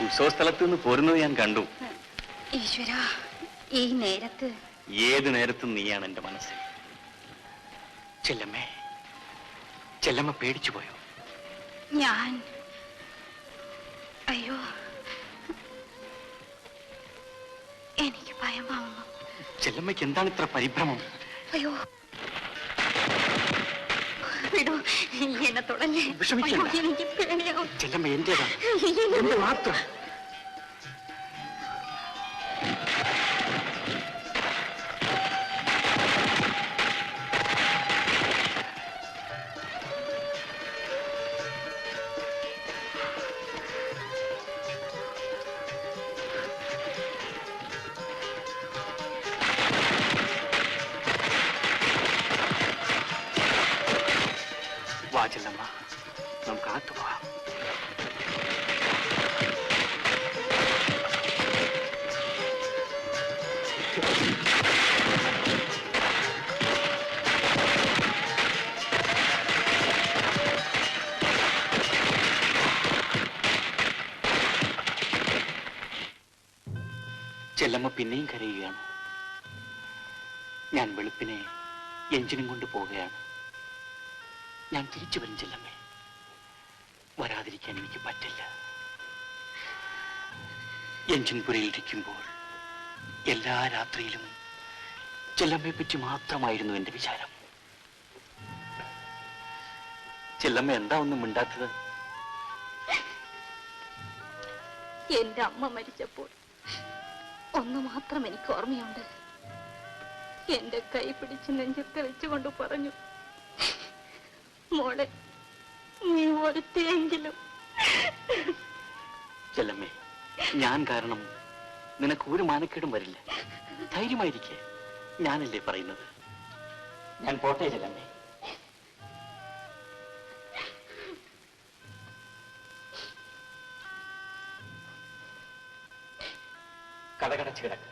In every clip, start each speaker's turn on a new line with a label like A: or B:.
A: ഉത്സവസ്ഥലത്ത് നിന്ന് പോരുന്നത് ഞാൻ കണ്ടു.
B: ഈശ്വര, ഈ നേരത്ത്?
A: ഏത് നേരത്തും നീയാണ് എന്റെ മനസ്സിൽ. ചെല്ലമ്മേ, ചെല്ലമ്മ പേടിച്ചു പോയോ?
B: ഞാൻ അയ്യോ, എനിക്ക് ഭയമാവുന്നു.
A: ചെല്ലമ്മയ്ക്ക് എന്താണ് ഇത്ര പരിഭ്രമം?
B: അയ്യോ, വിടൂ, എന്നെ തുടങ്ങി. എനിക്ക് പേടിയാവും.
A: ചെല്ലമ്മ എന്റേതാണ്, എന്റെ മാത്രം. ചെല്ലമ്മ, നമുക്ക് അകത്ത് പോവാം. ചെല്ലമ്മ പിന്നെയും കരയുകയാണ്. ഞാൻ വെളുപ്പിനെ എഞ്ചിനും കൊണ്ട് പോവുകയാണ്. ഞാൻ തിരിച്ചു വരും ചെല്ലമ്മേ. വരാതിരിക്കാൻ എനിക്ക് പറ്റില്ല. എഞ്ചിൻ പുരയിലിരിക്കുമ്പോൾ എല്ലാ രാത്രിയിലും ചെല്ലമ്മയെ പറ്റി മാത്രമായിരുന്നു എന്റെ വിചാരം. ചെല്ലമ്മ എന്താ ഒന്നും മിണ്ടാത്തത്?
B: എന്റെ അമ്മ മരിച്ചപ്പോൾ ഒന്നു മാത്രം എനിക്ക് ഓർമ്മയുണ്ട്. എന്റെ കൈ പിടിച്ച് നെഞ്ചത്ത് വെച്ചുകൊണ്ട് പറഞ്ഞു, മോളെ, നീ ഒരുത്തെങ്കിലും.
A: ചെല്ലമ്മേ, ഞാൻ കാരണം നിനക്ക് ഒരു മാനക്കേടും വരില്ല. ധൈര്യമായിരിക്കെ, ഞാനല്ലേ പറയുന്നത്. ഞാൻ പോട്ടെ ചെല്ലമ്മേ. കടകടച്ച് കിടക്ക്.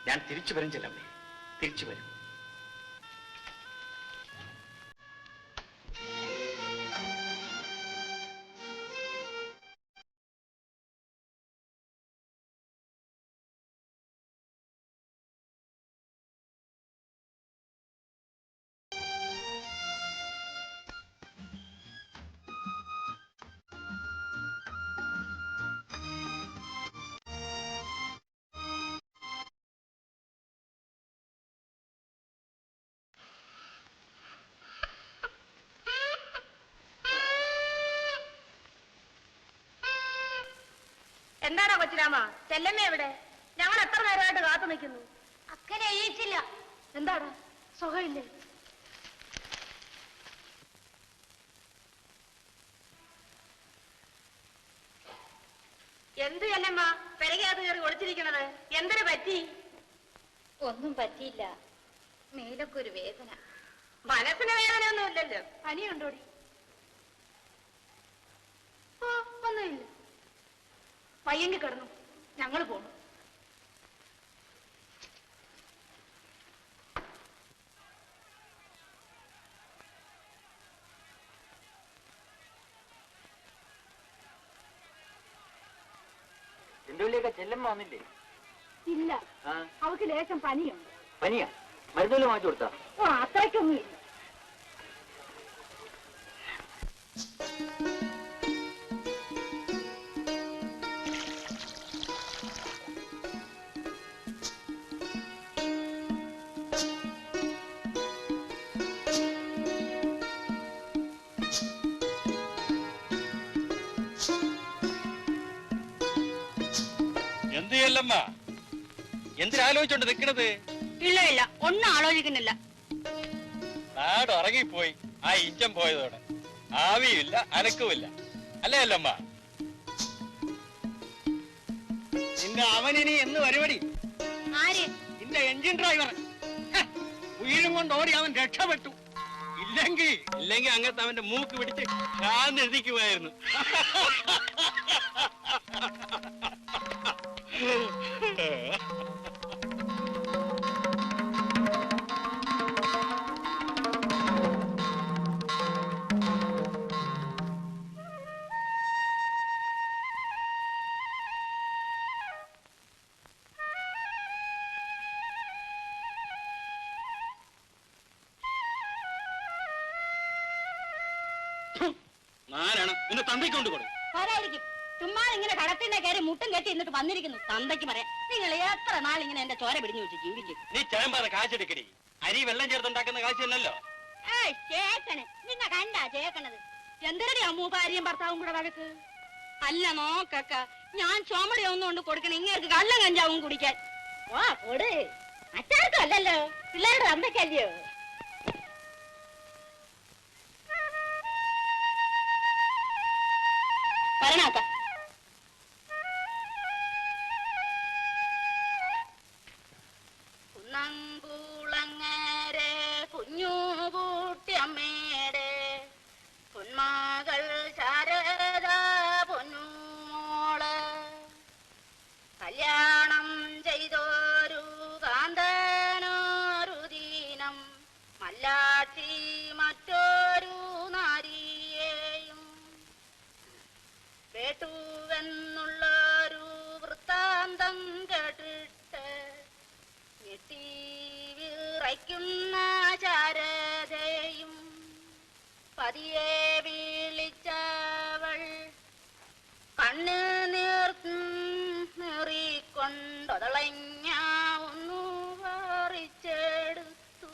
A: ഞാൻ തിരിച്ചു വരും ചെല്ലമ്മേ, തിരിച്ചു വരും.
B: എന്താണോ കൊച്ചിരാമ, ചെല്ലമ്മ എവിടെ? ഞങ്ങൾ എത്ര നേരമായിട്ട് കാത്തു നിൽക്കുന്നു. അക്കനെ എഴുതിച്ചില്ല. എന്താടാ, സുഖമില്ലേ? എന്ത് ചെല്ലമ്മ പെരകത്ത് കയറി ഒളിച്ചിരിക്കണത്? എന്തിനു പറ്റി? ഒന്നും പറ്റിയില്ല, മേലൊക്കെ ഒരു വേദന. മനസ്സിന് വേദനയൊന്നും ഇല്ലല്ലോ. പനിയുണ്ടോടി? ഒന്നുമില്ല. പയ്യങ്കി കിടന്നു, ഞങ്ങൾ പോണു.
A: എന്റെ ഉള്ളിയൊക്കെ ചെല്ലമ്മ വന്നില്ലേ?
B: ഇല്ല, അവൾക്ക് ലേശം പനിയുണ്ട്.
A: പനിയാ? മരുന്നുകൾ മാറ്റി കൊടുത്താ?
B: ഓ, അത്രയ്ക്കൊന്നുമില്ല.
A: എന്തിനാലോചിച്ചോണ്ട് നിക്കണത്?
B: ഇല്ല ഇല്ല, ഒന്നും ആലോചിക്കുന്നില്ല.
A: നാട് ഉറങ്ങിപ്പോയി ആ ഇഞ്ചം പോയതോടെ. ആവിയില്ല, അനക്കുമില്ല. അല്ലേ അല്ലമ്മ? നിന്റെ അവനിനി എന്ന് പരിപാടി?
B: ആര്?
A: നിന്റെ എഞ്ചിൻ ഡ്രൈവർ. ഉയരും കൊണ്ട് ഓടി അവൻ രക്ഷപ്പെട്ടു. ഇല്ലെങ്കിൽ അങ്ങനത്തെ അവന്റെ മൂക്ക് പിടിച്ച് കാന്നെഴുതിക്കുമായിരുന്നു. നാരാണ് നിന്റെ തന്തയ്ക്കൊണ്ട് കൊടു.
B: പോരായിരിക്കും. ചുമ്മാ ഇങ്ങനെ കടത്തിനെ കയറി മുട്ടും കെട്ടി എന്നിട്ട് വന്നിരിക്കുന്നു. തന്തയ്ക്ക് പറയാം, നിങ്ങൾ എത്ര നാൾ ഇങ്ങനെ എന്റെ ചോര പിടിഞ്ഞു വെച്ച് ജീവിക്കും?
A: നീ ചേമ്പാതെ കാശെടുക്കടി. അരി വെള്ളം ചേർത്തുണ്ടാക്കുന്ന കാശല്ലല്ലോ.
B: ചേക്കണ് നിന്നെ കണ്ടാ ചേക്കണത്. എന്തിനടി അമ്മൂ ഭാര്യയും ഭർത്താവും കൂടെ വഴക്ക്? അല്ല നോക്കക്ക, ഞാൻ ചുമടി ഒന്നുകൊണ്ട് കൊടുക്കണം ഇങ്ങനെ കള്ളം കഞ്ചാവും കുടിക്കാൻ. ഓ കൊട്, അച്ചാർക്കും അല്ലല്ലോ, പിള്ളേരുടെ തന്തയ്ക്കല്ലയോ. വരണാക്ക. കുന്നംകുളങ്ങരെ കുഞ്ഞുകൂട്ടി അമ്മയുടെ പൊന്മകൾ ശാരദ പൊന്നുമോള് കല്യാണം ചെയ്തോരു കാന്തനോരു ദീനം മല്ലാക്ഷി മറ്റൊരു നാരിയെയും കേട്ടുവെന്നുള്ളൊരു വൃത്താന്തം കേട്ടിട്ട് ഞെട്ടി വിറയ്ക്കുന്ന ശാരദയും പതിയെ വിളിച്ചവൾ കണ്ണ് നീറിക്കൊണ്ടൊതളഞ്ഞ ഒന്നു പറിച്ചെടുത്തു.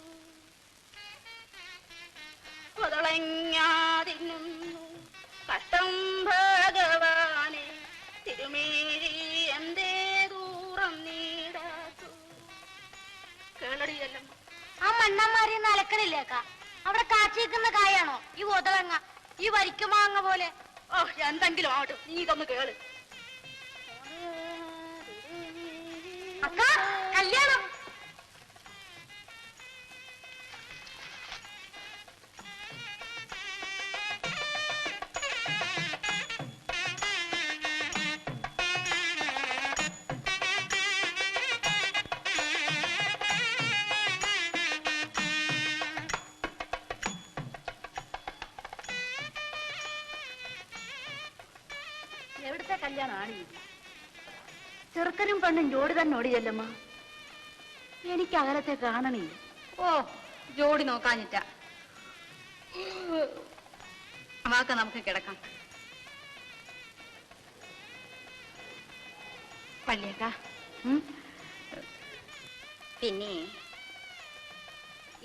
B: ഒതളഞ്ഞാതിന്നു കഷ്ടം ഭഗവാനെ, തിരുമേഴി എന്തേ ദൂരം നീടാത്തു. കേളടിയല്ലോ ആ മണ്ണന്മാരെയൊന്നും അലക്കണില്ലേക്ക. അവിടെ കാച്ചിക്കുന്ന കായാണോ ഈ ഒതളങ്ങ, ഈ വരിക്കുമാങ്ങ പോലെ? ഓ എന്തെങ്കിലും ആവട്ടെ, നീ ഇതൊന്ന് കേള്. അക്ക കല്യാണം. എവിടുത്തെ കല്യാണമാണ് ഇത്? ചെറുക്കനും പെണ്ണും ജോഡി തന്നെ ഓടിയല്ലമ്മ. എനിക്ക് അകലത്തെ കാണണേ. ഓ ജോഡി നോക്കാഞ്ഞിട്ട വാക്ക, നമുക്ക് കിടക്കാം. പള്ളിയേക്ക, പിന്നെ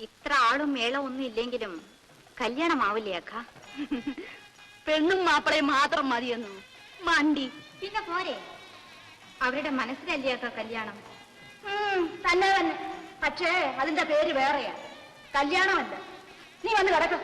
B: ഇത്ര ആളും മേളം ഒന്നും ഇല്ലെങ്കിലും കല്യാണമാവില്ലേക്ക? പെണ്ണും മാപ്പിളയും മാത്രം മതിയെന്നു മണ്ടി. പിന്നെ പോരെ, അവരുടെ മനസ്സിലല്ലേക്ക കല്യാണം? തന്നെ തന്നെ, പക്ഷേ അതിന്റെ പേര് വേറെയാ, കല്യാണമല്ല. നീ വന്ന് കിടക്ക.